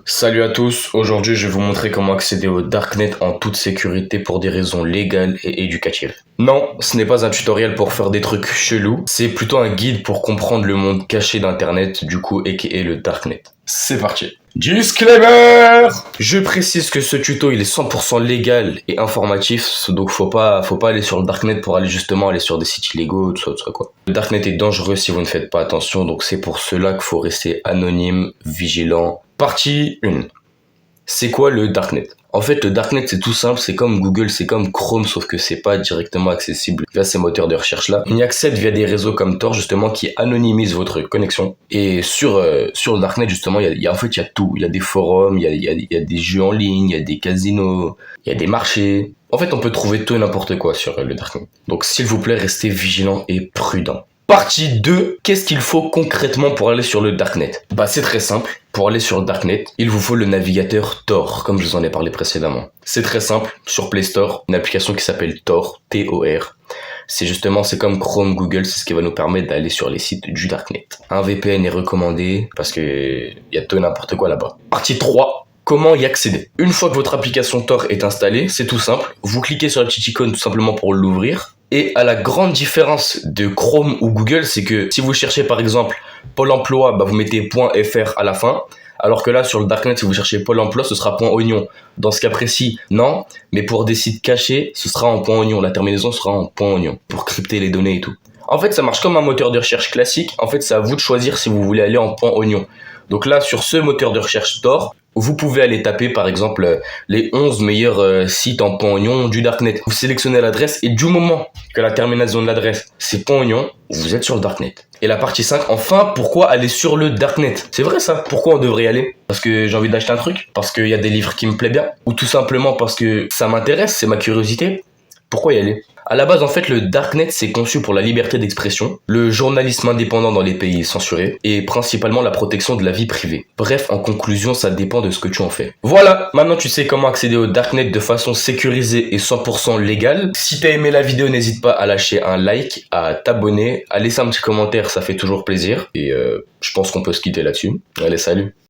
Salut à tous, aujourd'hui je vais vous montrer comment accéder au Darknet en toute sécurité pour des raisons légales et éducatives. Non, ce n'est pas un tutoriel pour faire des trucs chelous, c'est plutôt un guide pour comprendre le monde caché d'Internet, du coup, aka le Darknet. C'est parti. Disclaimer! Je précise que ce tuto il est 100% légal et informatif, donc faut pas aller sur le Darknet pour aller sur des sites illégaux, tout ça quoi. Le Darknet est dangereux si vous ne faites pas attention, donc c'est pour cela qu'il faut rester anonyme, vigilant. Partie 1. C'est quoi le Darknet? En fait, le Darknet, c'est tout simple, c'est comme Google, c'est comme Chrome, sauf que c'est pas directement accessible via ces moteurs de recherche-là. On y accède via des réseaux comme Tor, justement, qui anonymisent votre connexion. Et sur le Darknet, justement, il y a tout. Il y a des forums, il y a des jeux en ligne, il y a des casinos, il y a des marchés. En fait, on peut trouver tout et n'importe quoi sur le Darknet. Donc, s'il vous plaît, restez vigilants et prudents. Partie 2, qu'est-ce qu'il faut concrètement pour aller sur le Darknet? Bah c'est très simple, pour aller sur le Darknet, il vous faut le navigateur Tor, comme je vous en ai parlé précédemment. C'est très simple, sur Play Store, une application qui s'appelle Tor, T-O-R. C'est comme Chrome, Google, c'est ce qui va nous permettre d'aller sur les sites du Darknet. Un VPN est recommandé, parce que y a tout et n'importe quoi là-bas. Partie 3, comment y accéder? Une fois que votre application Tor est installée, c'est tout simple, vous cliquez sur la petite icône tout simplement pour l'ouvrir. Et à la grande différence de Chrome ou Google, c'est que si vous cherchez par exemple Pôle emploi, bah vous mettez .fr à la fin. Alors que là, sur le Darknet, si vous cherchez Pôle emploi, ce sera .oignon. Dans ce cas précis, non. Mais pour des sites cachés, ce sera en .oignon. La terminaison sera en .oignon. Pour crypter les données et tout. En fait, ça marche comme un moteur de recherche classique. En fait, c'est à vous de choisir si vous voulez aller en .oignon. Donc là, sur ce moteur de recherche Tor, vous pouvez aller taper par exemple les 11 meilleurs sites en .oignon du Darknet. Vous sélectionnez l'adresse et du moment que la terminaison de l'adresse c'est .oignon, vous êtes sur le Darknet. Et la partie 5, enfin, pourquoi aller sur le Darknet? C'est vrai ça, pourquoi on devrait y aller? Parce que j'ai envie d'acheter un truc? Parce qu'il y a des livres qui me plaisent bien? Ou tout simplement parce que ça m'intéresse, c'est ma curiosité? Pourquoi y aller? À la base, en fait, le Darknet, c'est conçu pour la liberté d'expression, le journalisme indépendant dans les pays censurés, et principalement la protection de la vie privée. Bref, en conclusion, ça dépend de ce que tu en fais. Voilà, maintenant tu sais comment accéder au Darknet de façon sécurisée et 100% légale. Si t'as aimé la vidéo, n'hésite pas à lâcher un like, à t'abonner, à laisser un petit commentaire, ça fait toujours plaisir. Et je pense qu'on peut se quitter là-dessus. Allez, salut!